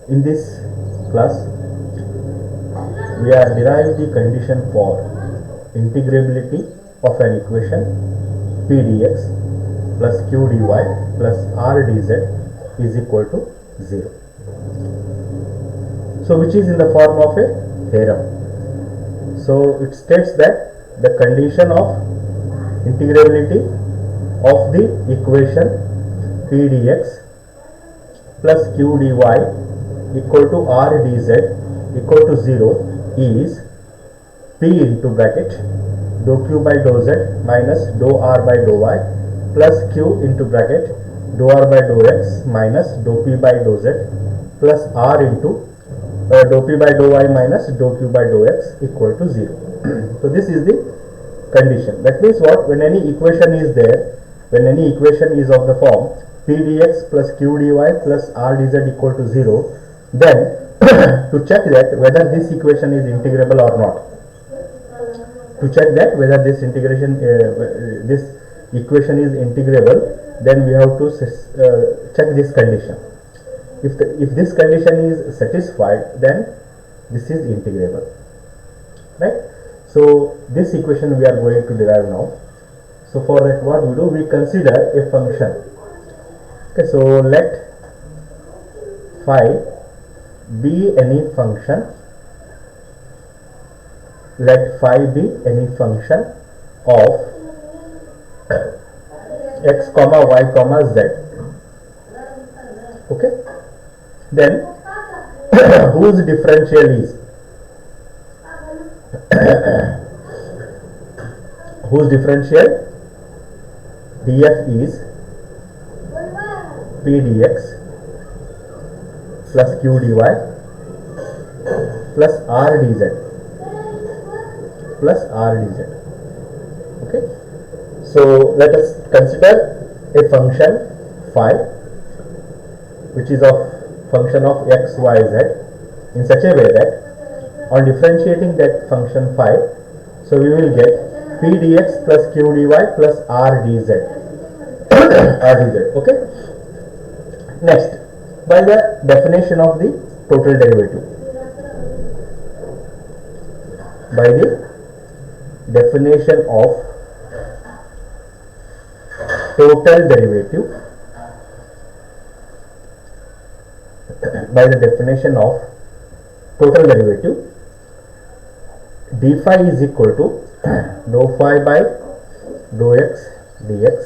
In this class, we are derived the condition for integrability of an equation p dx plus q dy plus r dz is equal to 0. So which is in the form of a theorem. So it states that the condition of integrability of the equation p dx plus q dy equal to r dz equal to 0 is p into bracket dou q by dou z minus dou r by dou y plus q into bracket dou r by dou x minus dou p by dou z plus r into dou p by dou y minus dou q by dou x equal to 0. So this is the condition. That means what? When any equation is there, when any equation is of the form p dx plus q dy plus r dz equal to 0, then to check that whether this equation is integrable or not, to check that whether this this equation is integrable, then we have to check this condition. If this condition is satisfied, then this is integrable, right? So this equation we are going to derive now. So for that, what we do, we consider a function. Okay, so let phi be any function, let phi be any function of x comma y comma z. Okay, then whose differential is whose differential df is p dx plus q dy plus r dz plus r dz. Okay, so let us consider a function phi which is of function of x, y, z in such a way that on differentiating that function phi, so we will get p dx plus q dy plus r dz r dz. Okay, next, by the definition of the total derivative, by the definition of total derivative, by the definition of total derivative, d phi is equal to dou phi by dou x dx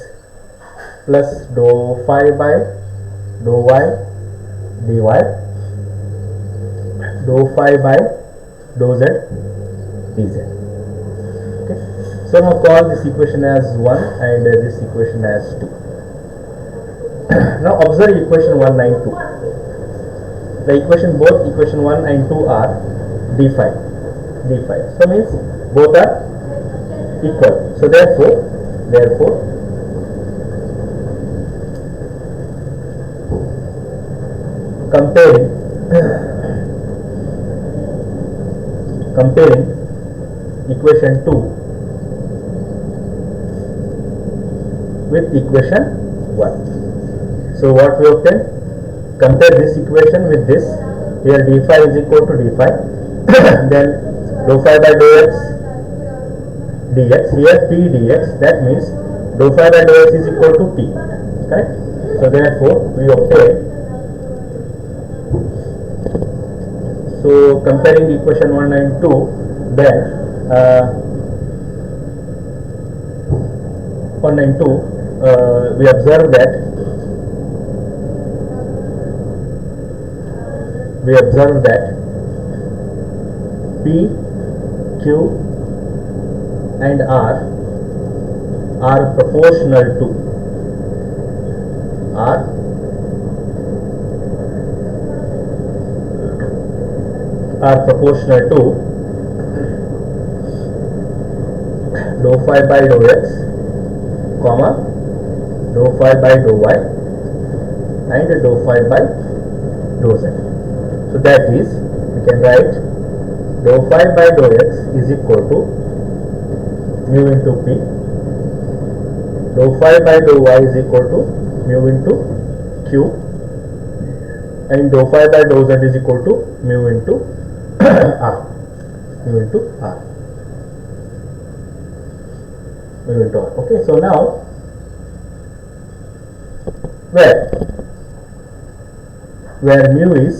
plus dou phi by dou y dy dou phi by dou z dz. Okay, so now call this equation as 1 and this equation as 2. Now observe equation 192. The equation, both equation 1 and 2 are d phi. So means both are equal. So therefore comparing equation 2 with equation 1. So what we obtain? Compare this equation with this. Here d phi is equal to d phi. Then dou phi by dou x dx. Here p dx. That means dou phi by dou x is equal to p. Correct? So therefore we obtain. So comparing equation 1 and 2, then 1 and 2, we observe that P, Q and R are proportional to dou phi by dou x, comma dou phi by dou y and dou phi by dou z. So that is, we can write dou phi by dou x is equal to mu into p, dou phi by dou y is equal to mu into q, and dou phi by dou z is equal to mu into r, mu into r, mu into r. Okay, so now where mu is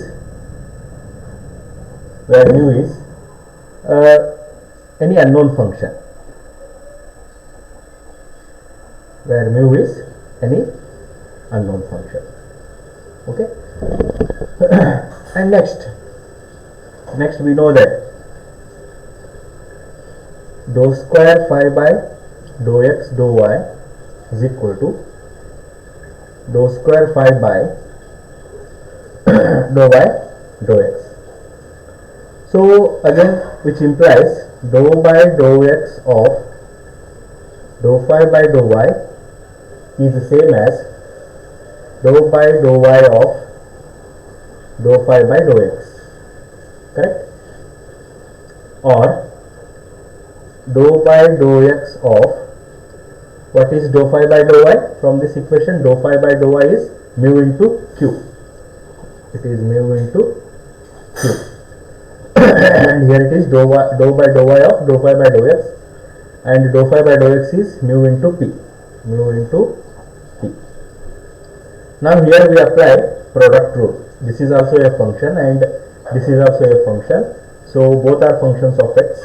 any unknown function, where mu is any unknown function. Okay. And next we know that dou square phi by dou x dou y is equal to dou square phi by dou y dou x. So again, which implies dou by dou x of dou phi by dou y is the same as dou by dou y of dou phi by dou x, correct? Or dou by dou x of, what is dou phi by dou y? From this equation, dou phi by dou y is mu into q. It is mu into q. And here it is dou by dou y of dou phi by dou x, and dou phi by dou x is mu into p, mu into p. Now here we apply product rule. This is also a function and this is also a function, so both are functions of x.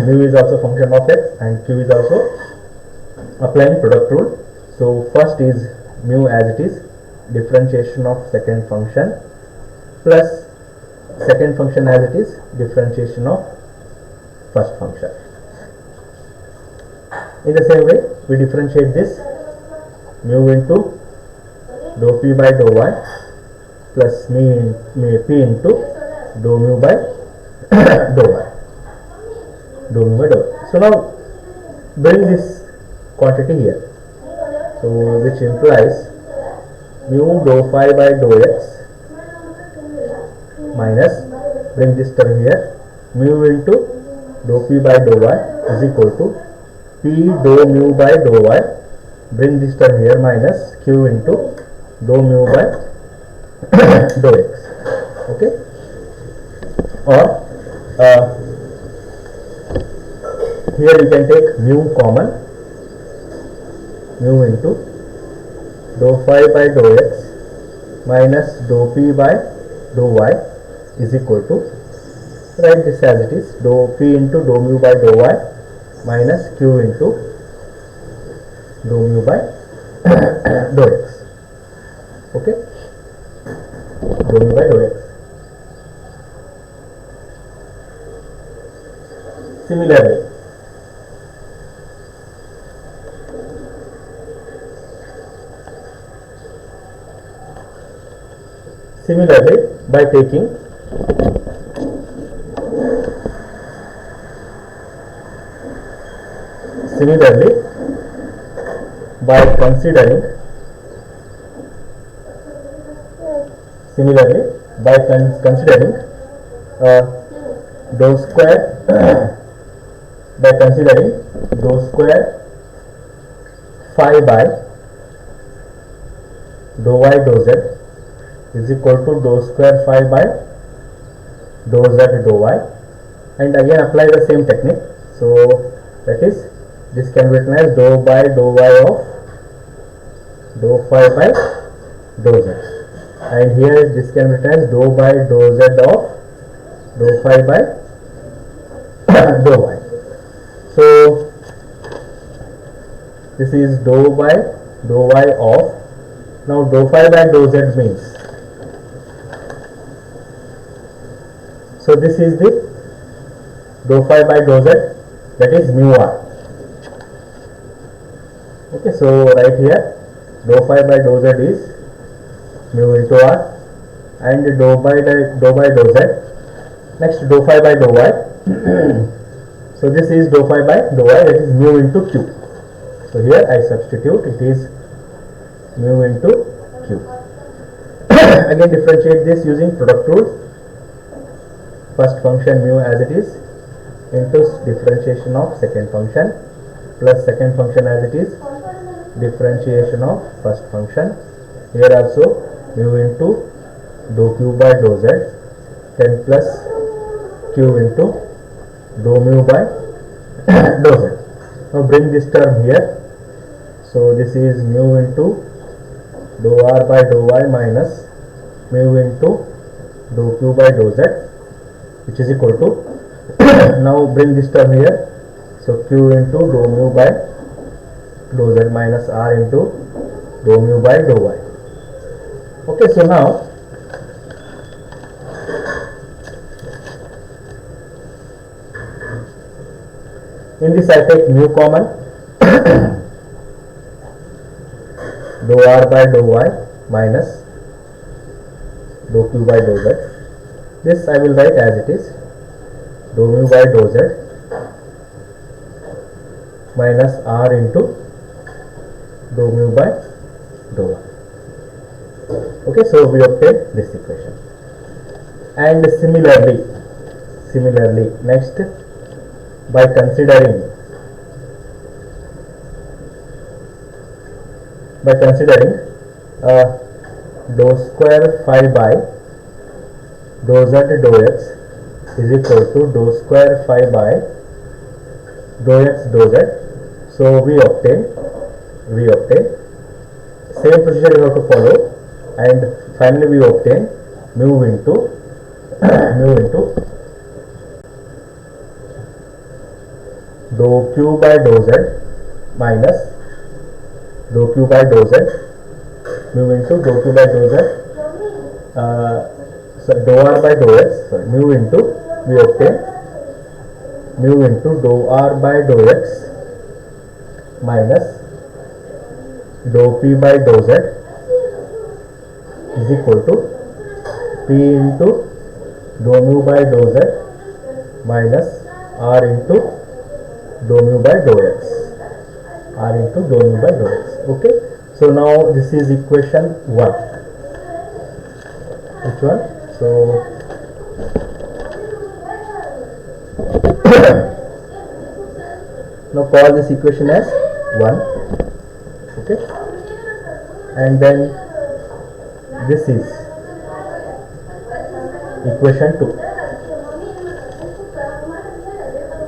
Mu is also function of x and q is also applying product rule. So first is mu as it is, differentiation of second function, plus second function as it is, differentiation of first function. In the same way, we differentiate this mu into dou p by dou y plus p into dou mu by dou y, dou mu by dou y. So now bring this quantity here, so which implies mu dou phi by dou x minus, bring this term here, mu into dou p by dou y is equal to p dou mu by dou y, bring this term here, minus q into dou mu by dou x. Okay, or here you can take mu common, mu into dou phi by dou x minus dou p by dou y is equal to, write this as it is, dou p into dou mu by dou y minus q into dou mu by dou x. Okay, dou mu by dou x. Similarly, by taking considering dou square by considering dou square phi by dou y dou z is equal to dou square phi by dou z dou y, and again apply the same technique. So that is, this can be written as dou by dou y of dou phi by dou z, and here this can be written as dou by dou z of dou phi by dou y. So this is dou by dou y of, now dou phi by dou z means, so this is the dou phi by dou z, that is mu r. Okay, so right here dou phi by dou z is mu into r, and dou by dou z, next dou phi by dou y. So this is dou phi by dou y, that is mu into q. So here I substitute, it is mu into q. Again differentiate this using product rule. First function mu as it is into differentiation of second function plus second function as it is differentiation of first function. Here also mu into dou q by dou z 10 plus q into dou mu by dou z. Now bring this term here. So this is mu into dou r by dou y minus mu into dou q by dou z, which is equal to now bring this term here. So q into dou mu by dou z minus r into dou mu by dou y. Okay, so now in this I take mu common dou r by dou y minus dou q by dou z. This I will write as it is, dou mu by dou z minus r into dou mu by dou y. Okay, so we obtain this equation. And similarly next, by considering dou square phi by dou z dou x is equal to dou square phi by dou x dou z. So we obtain same procedure you have to follow, and finally we obtain mu into dou q by dou z minus dou q by dou z, mu into dou q by dou z, so dou r by dou x, sorry, mu into, we obtain mu into dou r by dou x minus dou p by dou z is equal to p into dou mu by dou z minus r into dou mu by dou x, okay. So now this is equation 1. Which one? So now call this equation as 1, okay, and then this is equation 2.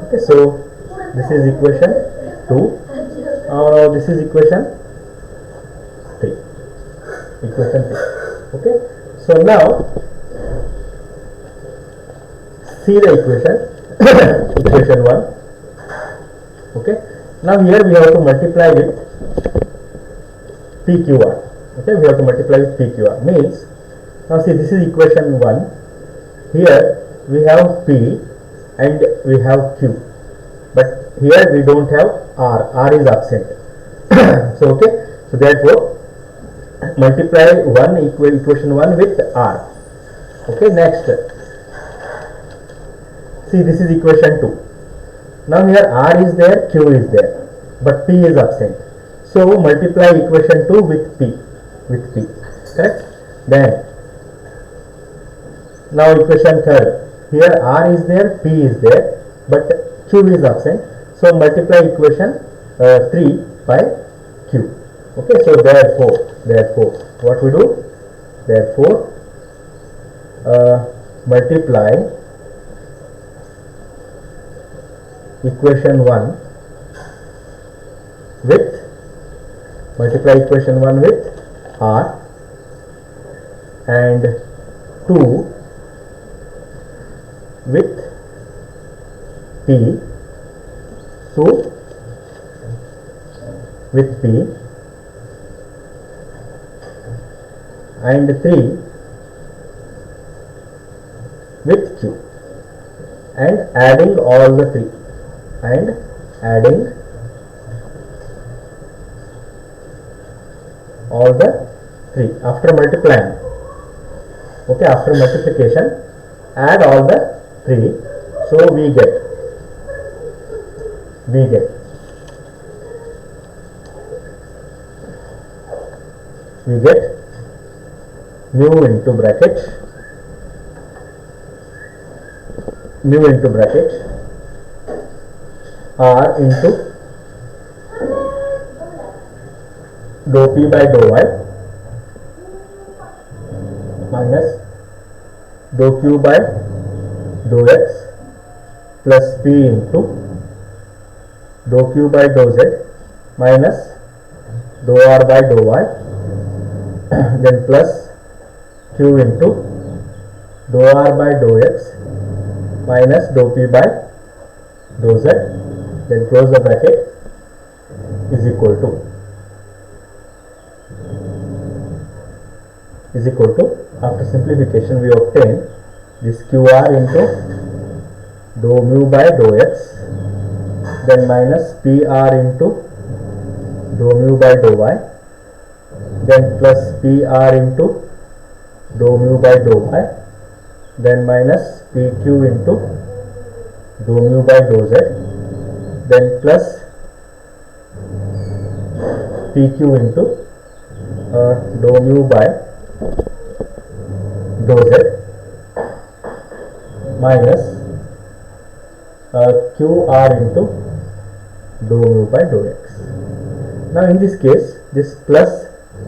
Okay, so this is equation 2. Now this is equation 3. Okay, so now see the equation 1. Okay, now here we have to multiply with PQR. Okay, we have to multiply with PQR, means now see, this is equation 1. Here we have P and we have Q, but here we don't have R is absent. So okay, so therefore multiply equation 1 with R. Okay, next see, this is equation 2. Now here R is there, Q is there, but P is absent. So multiply equation 2 with P, correct? Then now equation 3, here R is there, P is there, but Q is absent. So multiply equation 3 by Q. Okay, so therefore what we do? Therefore multiply equation 1 with R and 2 with P, and 3 with Q, and adding all the 3 after multiplying. Okay, after multiplication add all the 3, so we get mu into bracket R into dou P by dou Y minus dou q by dou x plus p into dou q by dou z minus dou r by dou y then plus q into dou r by dou x minus dou p by dou z, then close the bracket, is equal to after simplification we obtain this qr into dou mu by dou x, then minus pr into dou mu by dou y, then plus pr into dou mu by dou y, then minus pq into dou mu by dou z, then plus pq into dou mu by dou z minus qr into dou mu by dou x. Now in this case, this plus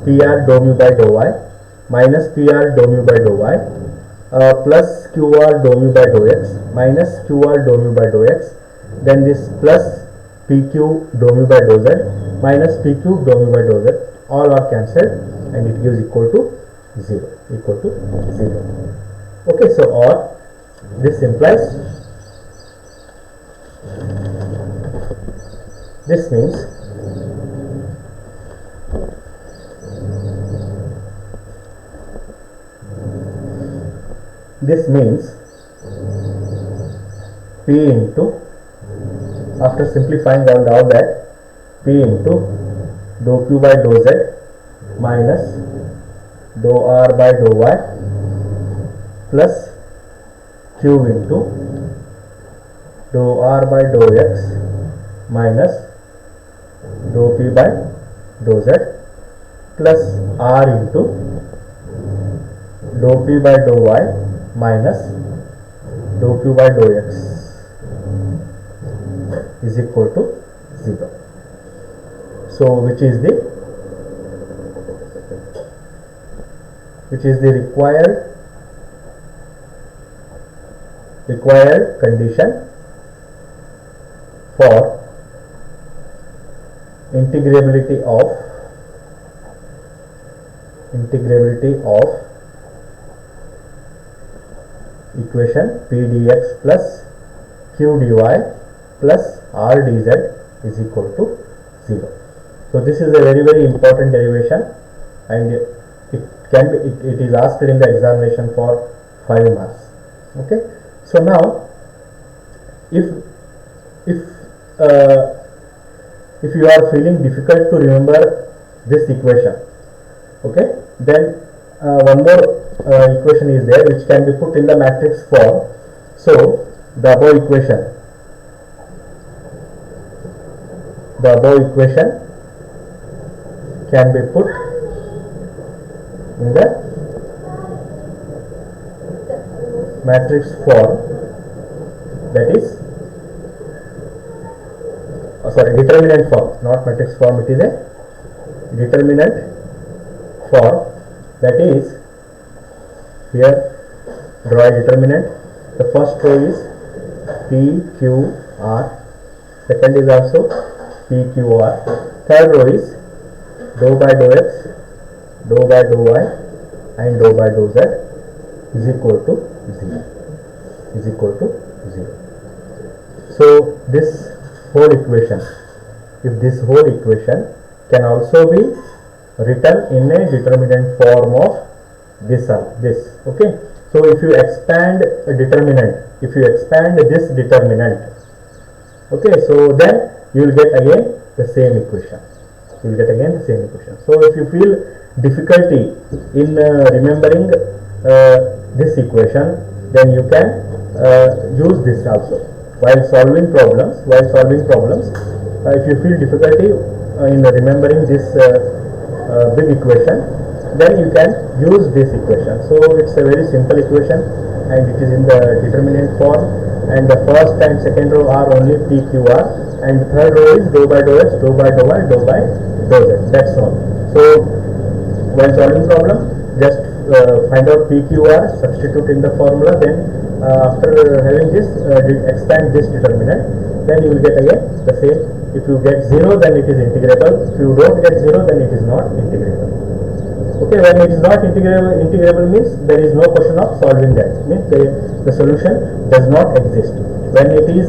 pr dou mu by dou y minus pr dou mu by dou y plus qr dou mu by dou x minus qr dou mu by dou x, then this plus pq dou mu by dou z minus pq dou mu by dou z, all are cancelled and it gives equal to 0. Okay, so or this implies, this means p into, after simplifying down all that, p into dou q by dou z minus dou r by dou y plus q into dou r by dou x minus dou p by dou z plus r into dou p by dou y minus dou q by dou x is equal to 0. So which is the required condition for integrability of equation p dx plus q dy plus r dz is equal to 0. So this is a very important derivation, and it is asked in the examination for 5 marks. Okay, so now if you are feeling difficult to remember this equation, okay, then one more equation is there which can be put in the matrix form. So the above equation can be put in the matrix form, that is determinant form, not matrix form, it is a determinant form, that is, here draw a determinant. The first row is p q r, second is also p q r, third row is dou by dou x, dou by dou y and dou by dou z is equal to 0. So this whole equation, if this whole equation can also be written in a determinant form of this. Okay, so if you expand a determinant, if you expand this determinant, okay, so then you will get again the same equation. So if you feel difficulty in remembering this equation, then you can use this also while solving problems. If you feel difficulty in remembering this big equation, then you can use this equation. So it's a very simple equation, and it is in the determinant form, and the first and second row are only p q r, and third row is dou by dou x, dou by dou y, dou by dou z. That's all. So while solving problem, just find out PQR, substitute in the formula, then after having this expand this determinant, then you will get again the same. If you get 0, then it is integrable. If you don't get 0, then it is not integrable. Okay, when it is not integrable means there is no question of solving that, means the solution does not exist. When it is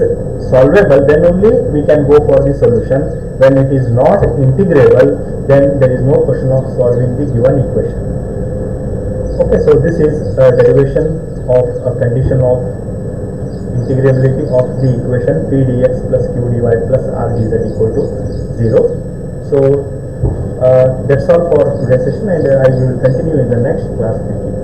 solvable, then only we can go for the solution. When it is not integrable, then there is no question of solving the given equation. Okay, so this is a derivation of a condition of integrability of the equation P dx plus Q dy plus R dz equal to 0. So that's all for today's session, and I will continue in the next class. Thank you.